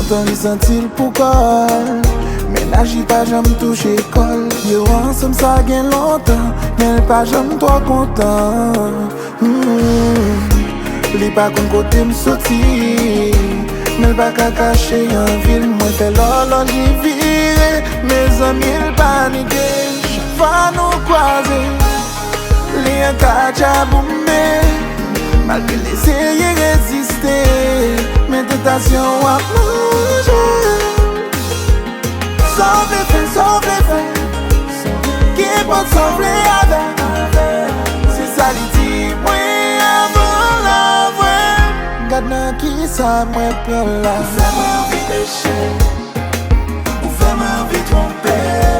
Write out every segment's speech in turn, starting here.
longtemps li sentil pou kol. Men n'agit pas j'aime toucher kol. Yo ensemble ça gen longtemps, men pas j'aime toi content. Li pa kon kote m'soti, men pa ka kache yon vil. Mwen fè lolo j'y vire, mes amis l'panike. Chaque fois nous croise, li yon kacha boumé. Malgré l'essayer résister, mes tentations à manger. Sauve les faits, qui peut sauver avec. C'est ça li dit, moi avant la vraie. Gade nan ki sa mwen pren la. Ou fè mwen envie péché, ou fè mwen envie tromper,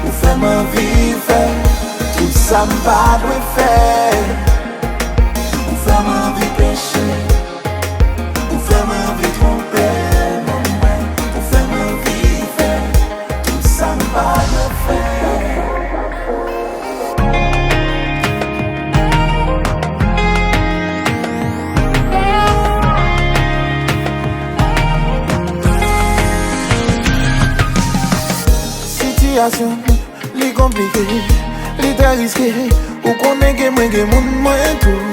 ou fè mwen envie faire tout ça m'pa dwe faire. ou fè mwen envie péché, ou fè mwen envie tromper, ou fè mwen envie faire tout ça m'pa dwe faire. Situation li compliqué, li très risqué. Ou konnen gen mwen gen moun mwen tout.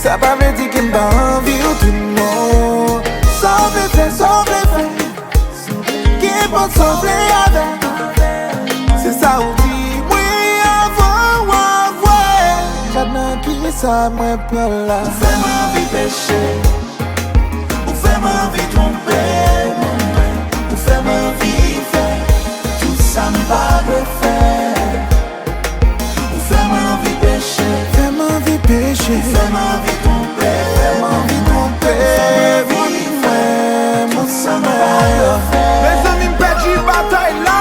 Ça pa ve di ki mba anvi ou tout non. Sauve fait, qui peut sauver avec. C'est ça ou di mwen avant ou avoué. Gade nan ki sa mwen pren la. Ou fè mwen envie péché, ou fè mwen envie tromper, ou fè mwen envie faire tout ça m'pa dwe faire. Ou fè mwen envie péché, Fais ma vie péché, fè mwen envie tromper, envie tromper. Mon ça m'pa dwe faire. Mes amis m'perdi bataille là.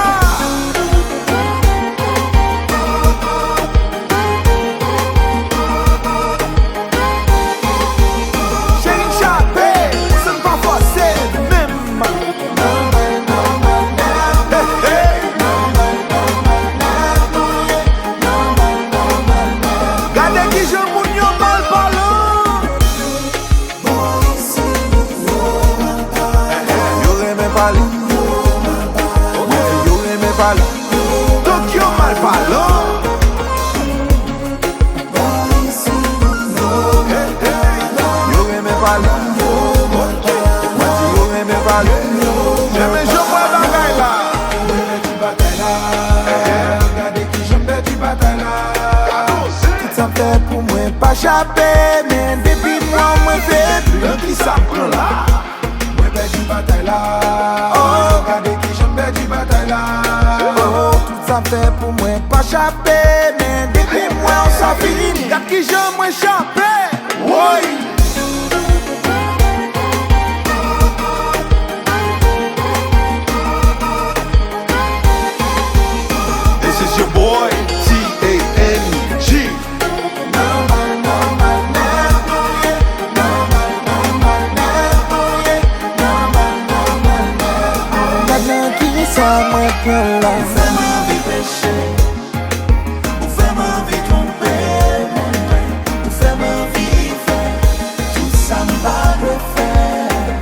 Chérie Chapé, c'est pas forcé même. Gade ki je moun yo mal parlant. Yo reme pali, yo reme pali. Tokyo mal parlant. Yo reme pali, yo reme pali. J'aime jouer pour la bagaille là. Gade ki jom perdi batay la. Tout ça fait pour moi pas chaper, mais depuis moi moi fait plus. Yon ki sa pran la, mwen perdi batay la. Oh. Gade ki jom perdi batay la. Oh, tout ça fait pour moi pas chaper, mais depuis moi on s'en fini. Gade qui je moi chaper. Woy! This is your boy, T-A-N-G. Gade nan ki sa mwen pren la. Ou fè mwen envie péché, ou fè mwen envie tromper, ou fè mwen envie faire tout ça m'pa dwe faire.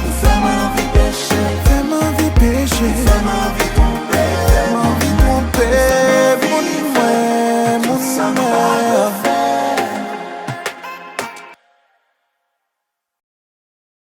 Ou fè mwen envie péché, Fais ma vie péché, ou fè mwen envie tromper, envie tromper. Mon ça m'pa dwe mère. faire.